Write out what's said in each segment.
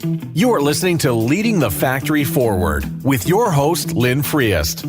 You are listening to Leading the Factory Forward with your host, Lynn Friest.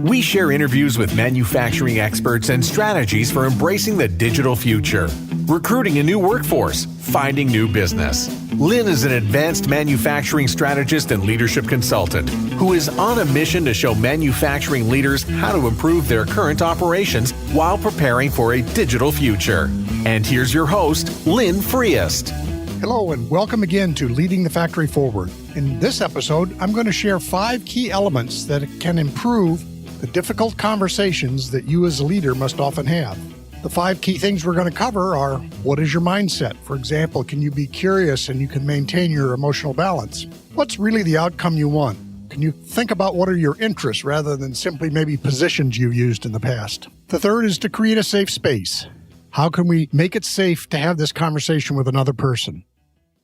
We share interviews with manufacturing experts and strategies for embracing the digital future, recruiting a new workforce, finding new business. Lynn is an advanced manufacturing strategist and leadership consultant who is on a mission to show manufacturing leaders how to improve their current operations while preparing for a digital future. And here's your host, Lynn Friest. Hello and welcome again to Leading the Factory Forward. In this episode, I'm going to share 5 key elements that can improve the difficult conversations that you as a leader must often have. The 5 key things we're going to cover are: what is your mindset? For example, can you be curious and you can maintain your emotional balance? What's really the outcome you want? Can you think about what are your interests rather than simply maybe positions you've used in the past? The third is to create a safe space. How can we make it safe to have this conversation with another person?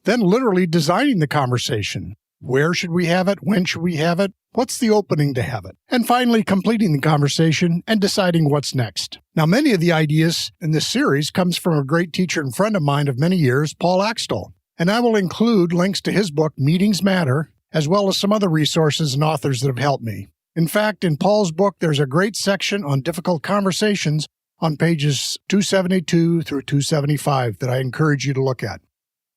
Then literally designing the conversation. Where should we have it? When should we have it? What's the opening to have it? And finally, completing the conversation and deciding what's next. Now, many of the ideas in this series comes from a great teacher and friend of mine of many years, Paul Axtell. And I will include links to his book, Meetings Matter, as well as some other resources and authors that have helped me. In fact, in Paul's book, there's a great section on difficult conversations on pages 272 through 275 that I encourage you to look at.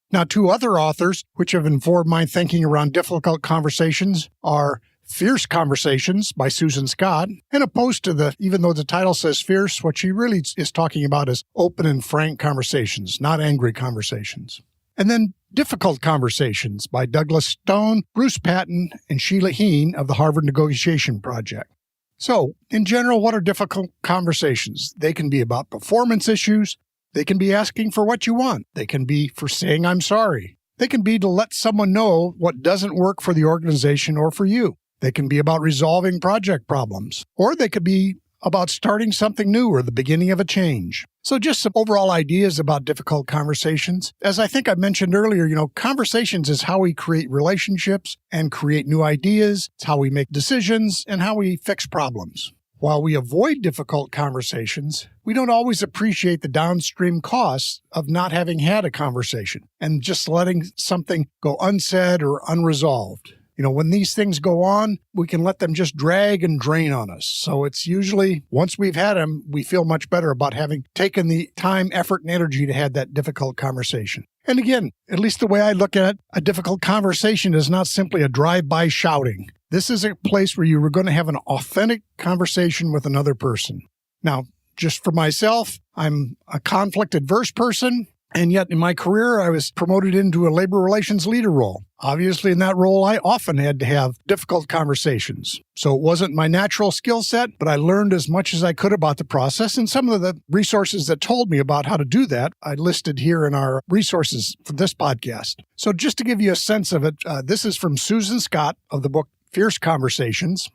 Now, 2 other authors which have informed my thinking around difficult conversations are Fierce Conversations by Susan Scott, and opposed to even though the title says fierce, what she really is talking about is open and frank conversations, not angry conversations. And then Difficult Conversations by Douglas Stone, Bruce Patton, and Sheila Heen of the Harvard Negotiation Project. So, in general, what are difficult conversations? They can be about performance issues. They can be asking for what you want. They can be for saying, I'm sorry. They can be to let someone know what doesn't work for the organization or for you. They can be about resolving project problems. Or they could be about starting something new or the beginning of a change. So just some overall ideas about difficult conversations. As I think I mentioned earlier, conversations is how we create relationships and create new ideas. It's how we make decisions and how we fix problems. While we avoid difficult conversations, we don't always appreciate the downstream costs of not having had a conversation and just letting something go unsaid or unresolved. When these things go on, we can let them just drag and drain on us. So it's usually, once we've had them, we feel much better about having taken the time, effort, and energy to have that difficult conversation. And again, at least the way I look at it, a difficult conversation is not simply a drive-by shouting. This is a place where you are going to have an authentic conversation with another person. Now, just for myself, I'm a conflict-adverse person, and yet in my career, I was promoted into a labor relations leader role. Obviously, in that role, I often had to have difficult conversations. So it wasn't my natural skill set, but I learned as much as I could about the process, and some of the resources that told me about how to do that, I listed here in our resources for this podcast. So just to give you a sense of it, this is from Susan Scott of the book Fierce Conversations,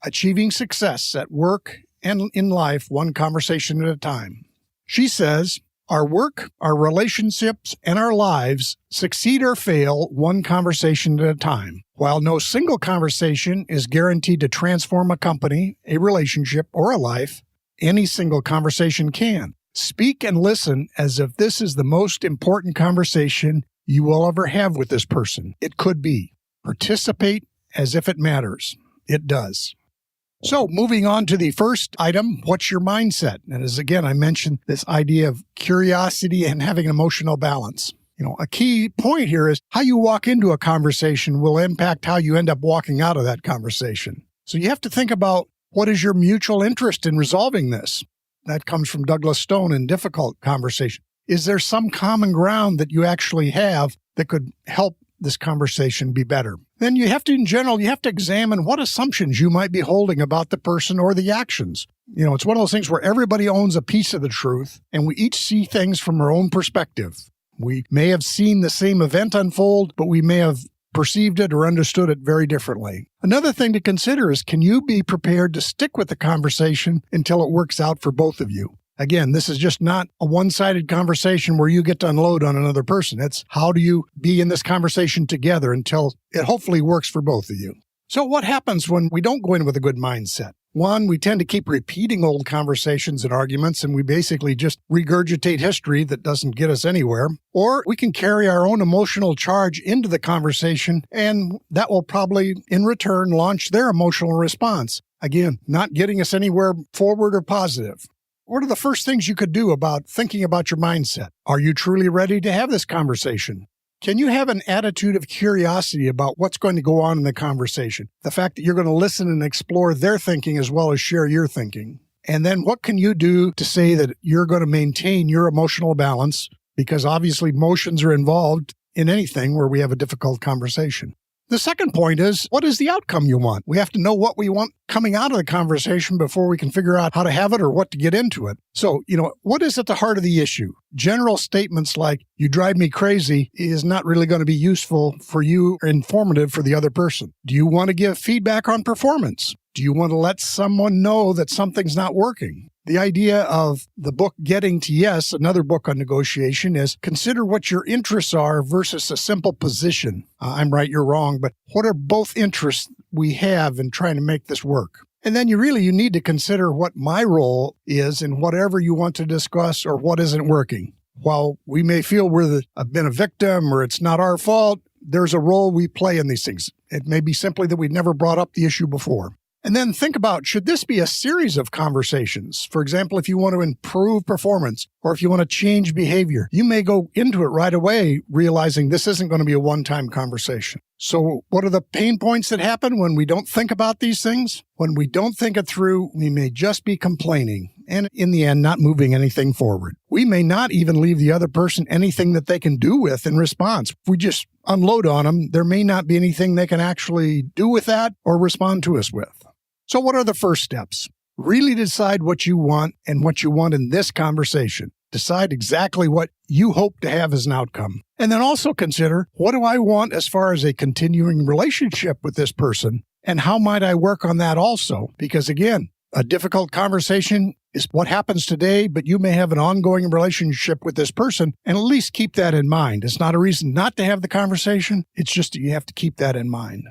Achieving Success at Work and in Life, One Conversation at a Time. She says, our work, our relationships, and our lives succeed or fail one conversation at a time. While no single conversation is guaranteed to transform a company, a relationship, or a life, any single conversation can. Speak and listen as if this is the most important conversation you will ever have with this person. It could be. Participate as if it matters. It does. So moving on to the first item, what's your mindset? And as again, I mentioned this idea of curiosity and having an emotional balance. A key point here is how you walk into a conversation will impact how you end up walking out of that conversation. So you have to think about what is your mutual interest in resolving this? That comes from Douglas Stone in Difficult Conversation. Is there some common ground that you actually have that could help this conversation be better? Then you have to examine what assumptions you might be holding about the person or the actions. It's one of those things where everybody owns a piece of the truth, and we each see things from our own perspective. We may have seen the same event unfold, but we may have perceived it or understood it very differently. Another thing to consider is, can you be prepared to stick with the conversation until it works out for both of you? Again, this is just not a one-sided conversation where you get to unload on another person. It's how do you be in this conversation together until it hopefully works for both of you. So what happens when we don't go in with a good mindset? One, we tend to keep repeating old conversations and arguments, and we basically just regurgitate history that doesn't get us anywhere. Or we can carry our own emotional charge into the conversation, and that will probably, in return, launch their emotional response. Again, not getting us anywhere forward or positive. What are the first things you could do about thinking about your mindset? Are you truly ready to have this conversation? Can you have an attitude of curiosity about what's going to go on in the conversation? The fact that you're going to listen and explore their thinking as well as share your thinking. And then what can you do to say that you're going to maintain your emotional balance? Because obviously emotions are involved in anything where we have a difficult conversation. The second point is, what is the outcome you want? We have to know what we want coming out of the conversation before we can figure out how to have it or what to get into it. So, what is at the heart of the issue? General statements like, you drive me crazy, is not really going to be useful for you or informative for the other person. Do you want to give feedback on performance? Do you want to let someone know that something's not working? The idea of the book Getting to Yes, another book on negotiation, is consider what your interests are versus a simple position. I'm right, you're wrong, but what are both interests we have in trying to make this work? And then you need to consider what my role is in whatever you want to discuss or what isn't working. While we may feel I've been a victim or it's not our fault, there's a role we play in these things. It may be simply that we've never brought up the issue before. And then think about, should this be a series of conversations? For example, if you want to improve performance or if you want to change behavior, you may go into it right away realizing this isn't going to be a one-time conversation. So what are the pain points that happen when we don't think about these things? When we don't think it through, we may just be complaining and in the end, not moving anything forward. We may not even leave the other person anything that they can do with in response. If we just unload on them, there may not be anything they can actually do with that or respond to us with. So what are the first steps? Really decide what you want and what you want in this conversation. Decide exactly what you hope to have as an outcome. And then also consider, what do I want as far as a continuing relationship with this person? And how might I work on that also? Because again, a difficult conversation is what happens today, but you may have an ongoing relationship with this person, and at least keep that in mind. It's not a reason not to have the conversation. It's just that you have to keep that in mind.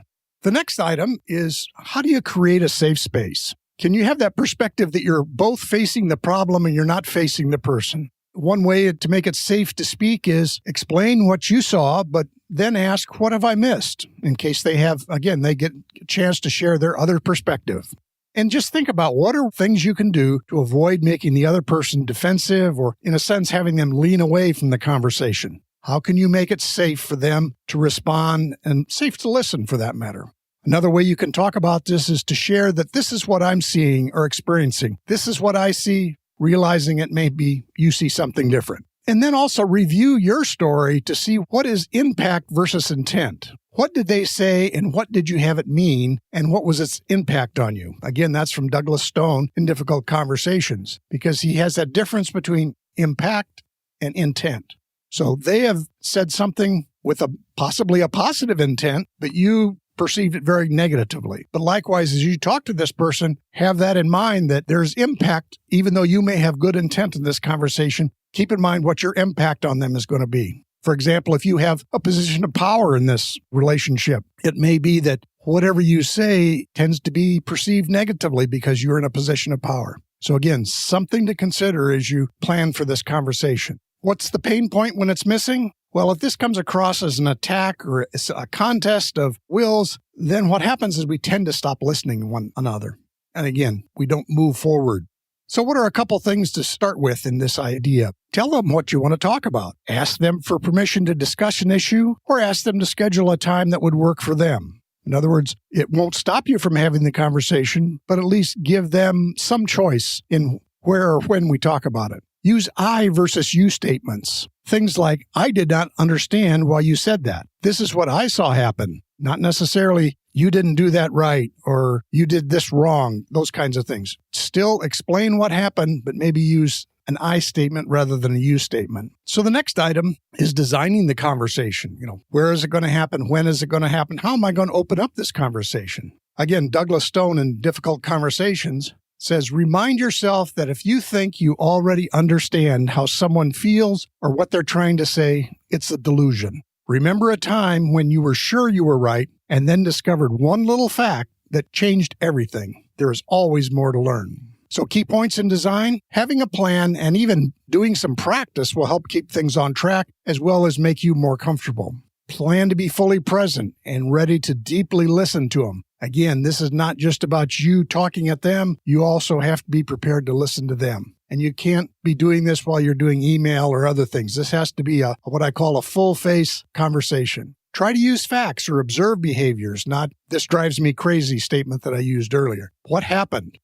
The next item is, how do you create a safe space? Can you have that perspective that you're both facing the problem and you're not facing the person? One way to make it safe to speak is explain what you saw, but then ask, what have I missed? In case they get a chance to share their other perspective. And just think about what are things you can do to avoid making the other person defensive or, in a sense, having them lean away from the conversation. How can you make it safe for them to respond and safe to listen for that matter? Another way you can talk about this is to share that this is what I'm seeing or experiencing. This is what I see, realizing it may be you see something different. And then also review your story to see what is impact versus intent. What did they say and what did you have it mean and what was its impact on you? Again, that's from Douglas Stone in Difficult Conversations, because he has that difference between impact and intent. So they have said something with possibly a positive intent, but you perceived it very negatively. But likewise, as you talk to this person, have that in mind that there's impact, even though you may have good intent in this conversation. Keep in mind what your impact on them is going to be. For example, if you have a position of power in this relationship, it may be that whatever you say tends to be perceived negatively because you're in a position of power. So again, something to consider as you plan for this conversation. What's the pain point when it's missing? Well, if this comes across as an attack or a contest of wills, then what happens is we tend to stop listening to one another. And again, we don't move forward. So what are a couple things to start with in this idea? Tell them what you want to talk about. Ask them for permission to discuss an issue or ask them to schedule a time that would work for them. In other words, it won't stop you from having the conversation, but at least give them some choice in where or when we talk about it. Use I versus you statements. Things like, I did not understand why you said that. This is what I saw happen. Not necessarily, you didn't do that right, or you did this wrong, those kinds of things. Still explain what happened, but maybe use an I statement rather than a you statement. So the next item is designing the conversation. Where is it going to happen? When is it going to happen? How am I going to open up this conversation? Again, Douglas Stone in Difficult Conversations says, remind yourself that if you think you already understand how someone feels or what they're trying to say, it's a delusion. Remember a time when you were sure you were right and then discovered one little fact that changed everything. there is always more to learn. So key points in design, having a plan and even doing some practice will help keep things on track as well as make you more comfortable. Plan to be fully present and ready to deeply listen to them. Again, this is not just about you talking at them. You also have to be prepared to listen to them. And you can't be doing this while you're doing email or other things. This has to be what I call a full-face conversation. Try to use facts or observe behaviors, not "this drives me crazy" statement that I used earlier. What happened?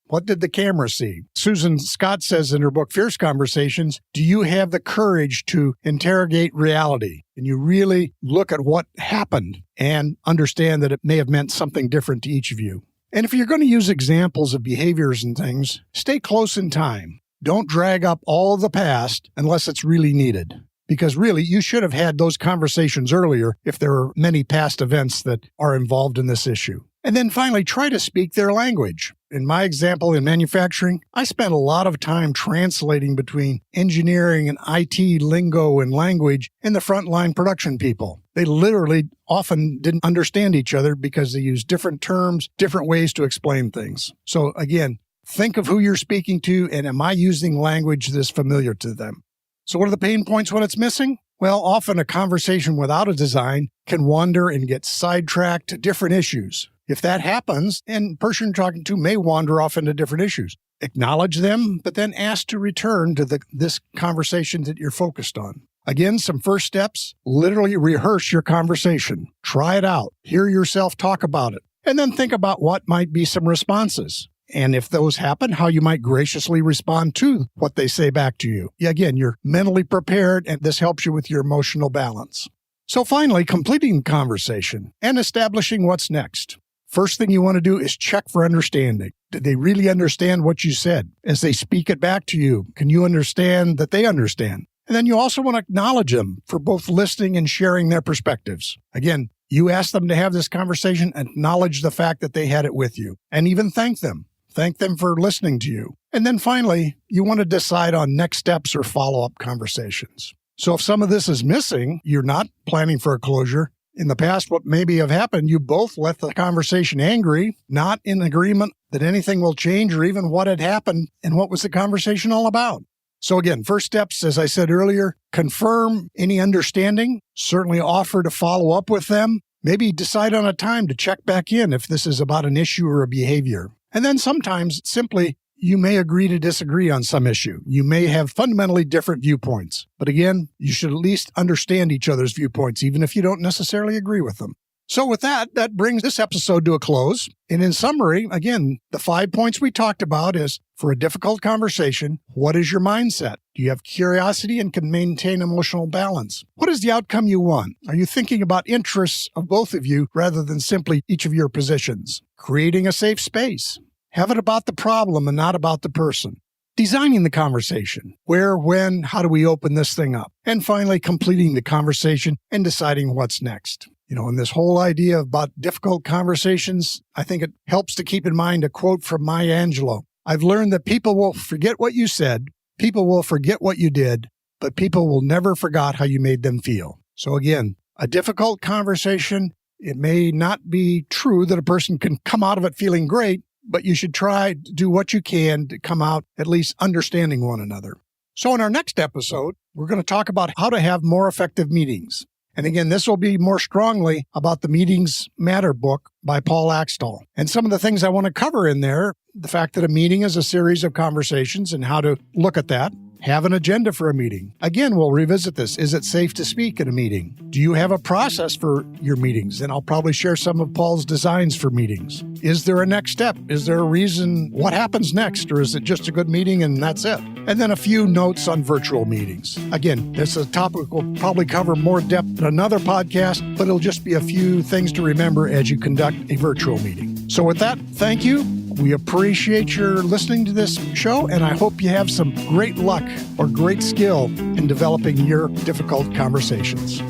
What did the camera see? Susan Scott says in her book, Fierce Conversations, do you have the courage to interrogate reality? And you really look at what happened and understand that it may have meant something different to each of you. And if you're going to use examples of behaviors and things, stay close in time. Don't drag up all of the past unless it's really needed. Because really, you should have had those conversations earlier if there are many past events that are involved in this issue. And then finally, try to speak their language. In my example in manufacturing, I spent a lot of time translating between engineering and IT lingo and language and the frontline production people. They literally often didn't understand each other because they used different terms, different ways to explain things. So again, think of who you're speaking to and am I using language that's familiar to them? So what are the pain points when it's missing? Well, often a conversation without a design can wander and get sidetracked to different issues. If that happens, and the person you're talking to may wander off into different issues. Acknowledge them, but then ask to return to this conversation that you're focused on. Again, some first steps, literally rehearse your conversation. Try it out. Hear yourself talk about it. And then think about what might be some responses. And if those happen, how you might graciously respond to what they say back to you. Again, you're mentally prepared, and this helps you with your emotional balance. So finally, completing the conversation and establishing what's next. First thing you want to do is check for understanding. Did they really understand what you said? As they speak it back to you, can you understand that they understand? And then you also want to acknowledge them for both listening and sharing their perspectives. Again, you ask them to have this conversation, acknowledge the fact that they had it with you, and even thank them. Thank them for listening to you. And then finally, you want to decide on next steps or follow-up conversations. So if some of this is missing, you're not planning for a closure. In the past, what maybe have happened, you both left the conversation angry, not in agreement that anything will change or even what had happened and what was the conversation all about. So again, first steps, as I said earlier, confirm any understanding, certainly offer to follow up with them, maybe decide on a time to check back in if this is about an issue or a behavior. And then sometimes simply you may agree to disagree on some issue. You may have fundamentally different viewpoints. But again, you should at least understand each other's viewpoints, even if you don't necessarily agree with them. So with that brings this episode to a close. And in summary, again, the 5 points we talked about is, for a difficult conversation, what is your mindset? Do you have curiosity and can maintain emotional balance? What is the outcome you want? Are you thinking about interests of both of you rather than simply each of your positions? Creating a safe space. Have it about the problem and not about the person. Designing the conversation. Where, when, how do we open this thing up? And finally, completing the conversation and deciding what's next. And this whole idea about difficult conversations, I think it helps to keep in mind a quote from Maya Angelou. I've learned that people will forget what you said, people will forget what you did, but people will never forget how you made them feel. So again, a difficult conversation, it may not be true that a person can come out of it feeling great, but you should try to do what you can to come out at least understanding one another. So in our next episode, we're going to talk about how to have more effective meetings. And again, this will be more strongly about the Meetings Matter book by Paul Axtell. And some of the things I want to cover in there, the fact that a meeting is a series of conversations and how to look at that. Have an agenda for a meeting. Again, we'll revisit this. Is it safe to speak at a meeting? Do you have a process for your meetings? And I'll probably share some of Paul's designs for meetings. Is there a next step? Is there a reason? What happens next? Or is it just a good meeting and that's it? And then a few notes on virtual meetings. Again, this is a topic we'll probably cover more depth in another podcast, but it'll just be a few things to remember as you conduct a virtual meeting. So with that, thank you. We appreciate your listening to this show, and I hope you have some great luck or great skill in developing your difficult conversations.